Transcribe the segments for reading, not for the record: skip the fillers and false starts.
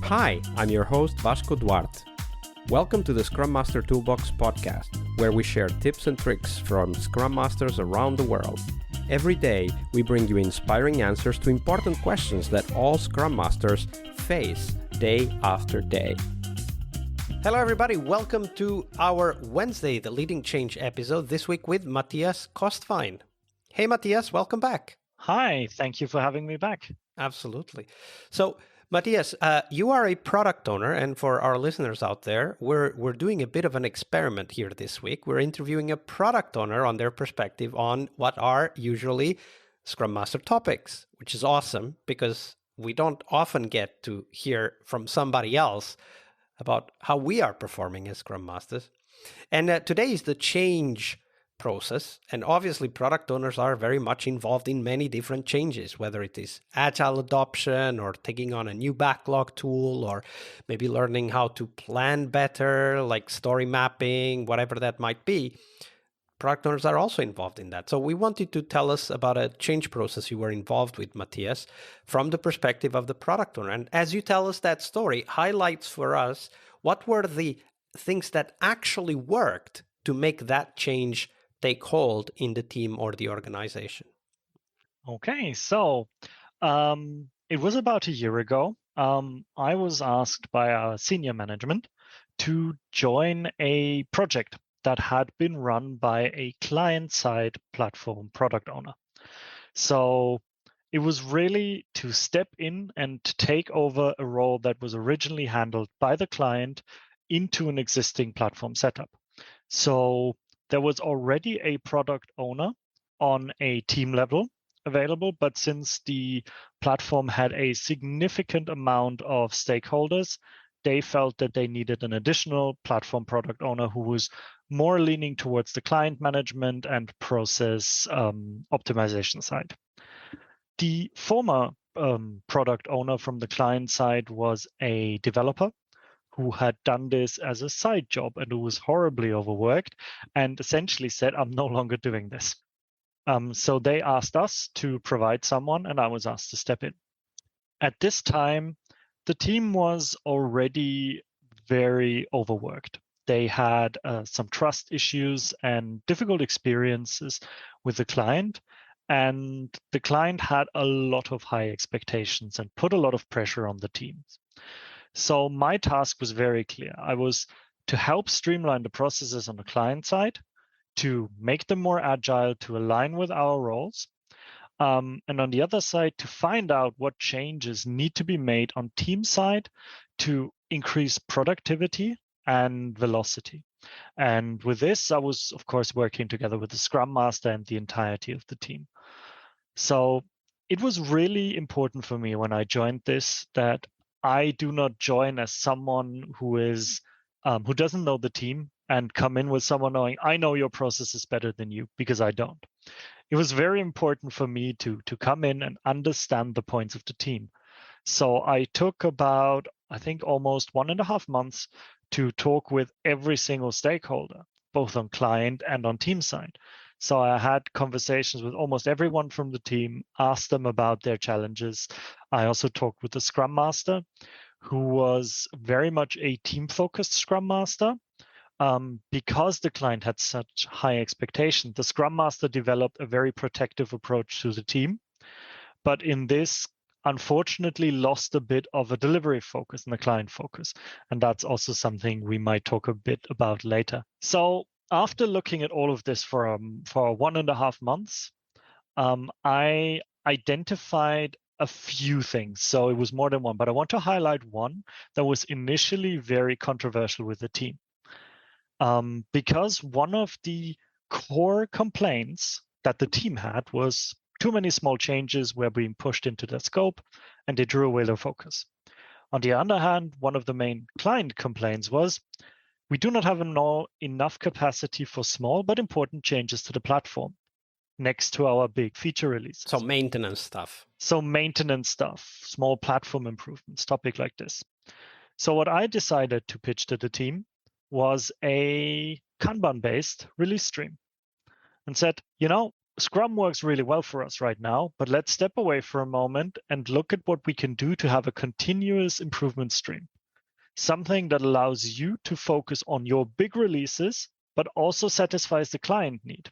Hi, I'm your host Vasco Duarte. Welcome to the Scrum Master Toolbox podcast, where we share tips and tricks from Scrum Masters around the world. Every day, we bring you inspiring answers to important questions that all Scrum Masters face day after day. Hello everybody, welcome to our Wednesday, the Leading Change episode, this week with Matthias Kostwein. Hey Matthias, welcome back. Hi, thank you for having me back. Absolutely. So, Matthias, you are a product owner, and for our listeners out there, we're doing a bit of an experiment here this week. We're interviewing a product owner on their perspective on what are usually Scrum Master topics, which is awesome because we don't often get to hear from somebody else about how we are performing as Scrum Masters. And today is the change process. And obviously, product owners are very much involved in many different changes, whether it is Agile adoption or taking on a new backlog tool, or maybe learning how to plan better, like story mapping, whatever that might be. Product owners are also involved in that. So we wanted to tell us about a change process you were involved with, Matthias, from the perspective of the product owner. And as you tell us that story, highlights for us what were the things that actually worked to make that change take hold in the team or the organization. Okay, so it was about a year ago. I was asked by our senior management to join a project that had been run by a client-side platform product owner. So it was really to step in and take over a role that was originally handled by the client into an existing platform setup. So there was already a product owner on a team level available, but since the platform had a significant amount of stakeholders, they felt that they needed an additional platform product owner who was more leaning towards the client management and process optimization side. The former product owner from the client side was a developer who had done this as a side job and who was horribly overworked and essentially said, I'm no longer doing this. So they asked us to provide someone, and I was asked to step in. At this time, the team was already very overworked. They had some trust issues and difficult experiences with the client. And the client had a lot of high expectations and put a lot of pressure on the teams. So my task was very clear. I was to help streamline the processes on the client side, to make them more agile, to align with our roles. And on the other side, to find out what changes need to be made on team side to increase productivity and velocity. And with this, I was, of course, working together with the Scrum Master and the entirety of the team. So it was really important for me when I joined this that I do not join as someone who is who doesn't know the team and come in with someone knowing I know your process is better than you, because I don't. It was very important for me to come in and understand the points of the team. So I took about, I think, almost 1.5 months to talk with every single stakeholder, both on client and on team side. So I had conversations with almost everyone from the team, asked them about their challenges. I also talked with the Scrum Master, who was very much a team-focused Scrum Master. Because the client had such high expectations, the Scrum Master developed a very protective approach to the team. But in this, unfortunately, lost a bit of a delivery focus and a client focus. And that's also something we might talk a bit about later. So after looking at all of this for 1.5 months, I identified a few things. So it was more than one, but I want to highlight one that was initially very controversial with the team. Because one of the core complaints that the team had was too many small changes were being pushed into the scope and they drew away their focus. On the other hand, one of the main client complaints was we do not have enough capacity for small but important changes to the platform next to our big feature releases. So maintenance stuff, small platform improvements, topic like this. So what I decided to pitch to the team was a Kanban-based release stream and said, Scrum works really well for us right now, but let's step away for a moment and look at what we can do to have a continuous improvement stream. Something that allows you to focus on your big releases, but also satisfies the client need.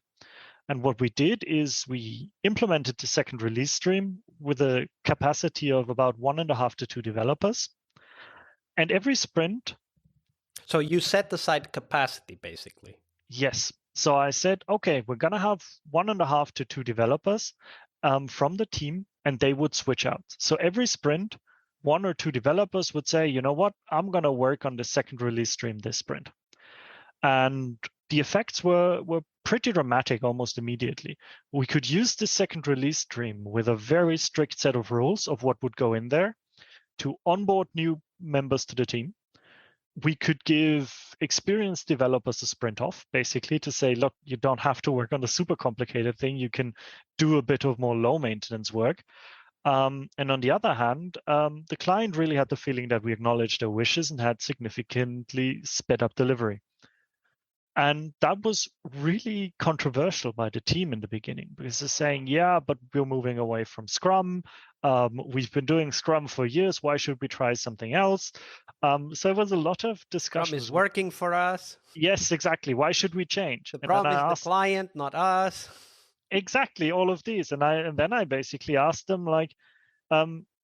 And what we did is we implemented the second release stream with a capacity of about 1.5 to 2 developers. And every sprint. So you set aside capacity, basically. Yes. So I said, okay, we're going to have 1.5 to 2 developers from the team, and they would switch out. So every sprint, 1 or 2 developers would say, you know what, I'm going to work on the second release stream this sprint. And the effects were pretty dramatic almost immediately. We could use the second release stream with a very strict set of rules of what would go in there to onboard new members to the team. We could give experienced developers a sprint off, basically to say, look, you don't have to work on the super complicated thing. You can do a bit of more low maintenance work. And on the other hand, the client really had the feeling that we acknowledged their wishes and had significantly sped up delivery. And that was really controversial by the team in the beginning, because they're saying, yeah, but we're moving away from Scrum. We've been doing Scrum for years. Why should we try something else? So it was a lot of discussion. Scrum is working for us. Yes, exactly. Why should we change? The problem is the client, not us. Exactly, all of these. And then I basically asked them, like,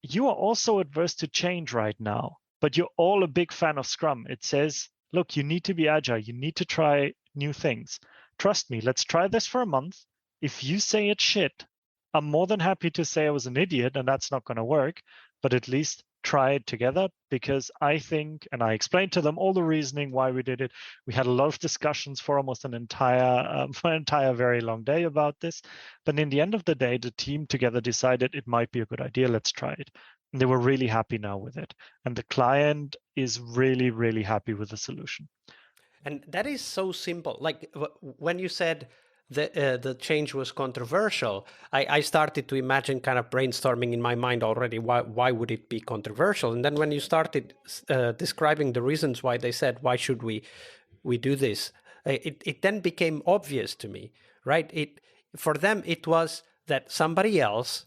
you are also adverse to change right now, but you're all a big fan of Scrum. It says, look, you need to be agile. You need to try new things. Trust me, let's try this for a month. If you say it's shit, I'm more than happy to say I was an idiot and that's not going to work, but at least try it together, because I think, and I explained to them all the reasoning why we did it. We had a lot of discussions for almost an entire very long day about this. But in the end of the day, the team together decided it might be a good idea. Let's try it. And they were really happy now with it. And the client is really, really happy with the solution. And that is so simple. Like when you said the change was controversial, I started to imagine kind of brainstorming in my mind already. Why would it be controversial? And then when you started describing the reasons why they said, why should we do this? It then became obvious to me, right? For them, it was that somebody else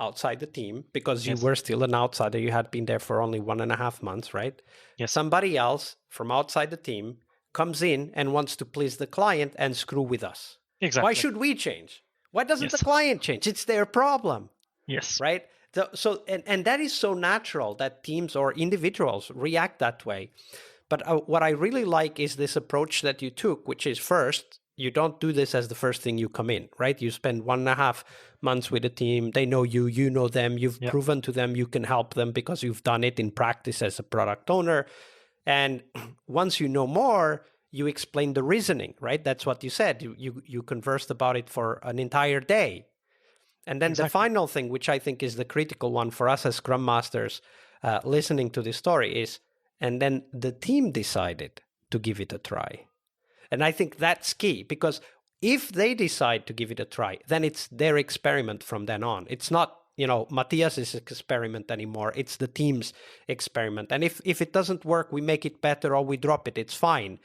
outside the team, because you were still an outsider, you had been there for only 1.5 months, right? Yes. Somebody else from outside the team comes in and wants to please the client and screw with us. Exactly. Why should we change? Why doesn't the client change? It's their problem. Yes. Right? So and that is so natural that teams or individuals react that way. But what I really like is this approach that you took, which is first, you don't do this as the first thing you come in, right? You spend 1.5 months with the team. They know you, you know them. You've proven to them you can help them because you've done it in practice as a product owner. And once you know more, you explain the reasoning, right? That's what you said. You conversed about it for an entire day. And then the final thing, which I think is the critical one for us as Scrum Masters listening to this story is, and then the team decided to give it a try. And I think that's key, because if they decide to give it a try, then it's their experiment from then on. It's not, Matthias's experiment anymore. It's the team's experiment. And if it doesn't work, we make it better or we drop it. It's fine.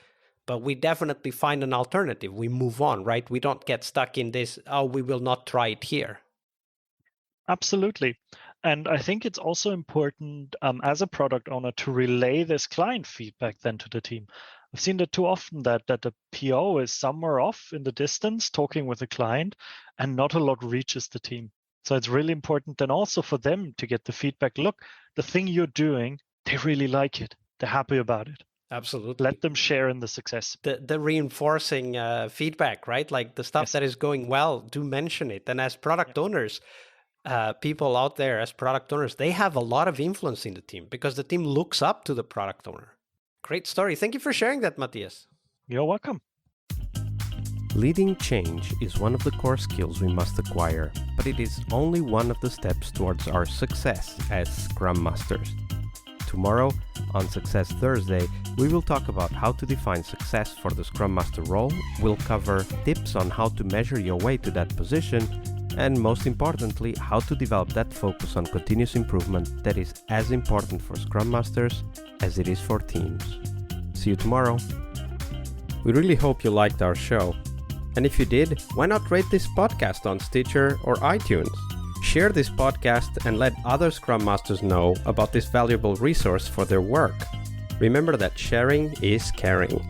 But we definitely find an alternative. We move on, right? We don't get stuck in this, we will not try it here. Absolutely. And I think it's also important as a product owner to relay this client feedback then to the team. I've seen that too often that the PO is somewhere off in the distance talking with the client and not a lot reaches the team. So it's really important then also for them to get the feedback. Look, the thing you're doing, they really like it. They're happy about it. Absolutely. Let them share in the success. The reinforcing feedback, right? Like the stuff that is going well, do mention it. And as product owners, people out there as product owners, they have a lot of influence in the team because the team looks up to the product owner. Great story. Thank you for sharing that, Matthias. You're welcome. Leading change is one of the core skills we must acquire, but it is only one of the steps towards our success as Scrum Masters. Tomorrow, on Success Thursday, we will talk about how to define success for the Scrum Master role. We'll cover tips on how to measure your way to that position, and most importantly, how to develop that focus on continuous improvement that is as important for Scrum Masters as it is for teams. See you tomorrow. We really hope you liked our show. And if you did, why not rate this podcast on Stitcher or iTunes? Share this podcast and let other Scrum Masters know about this valuable resource for their work. Remember that sharing is caring.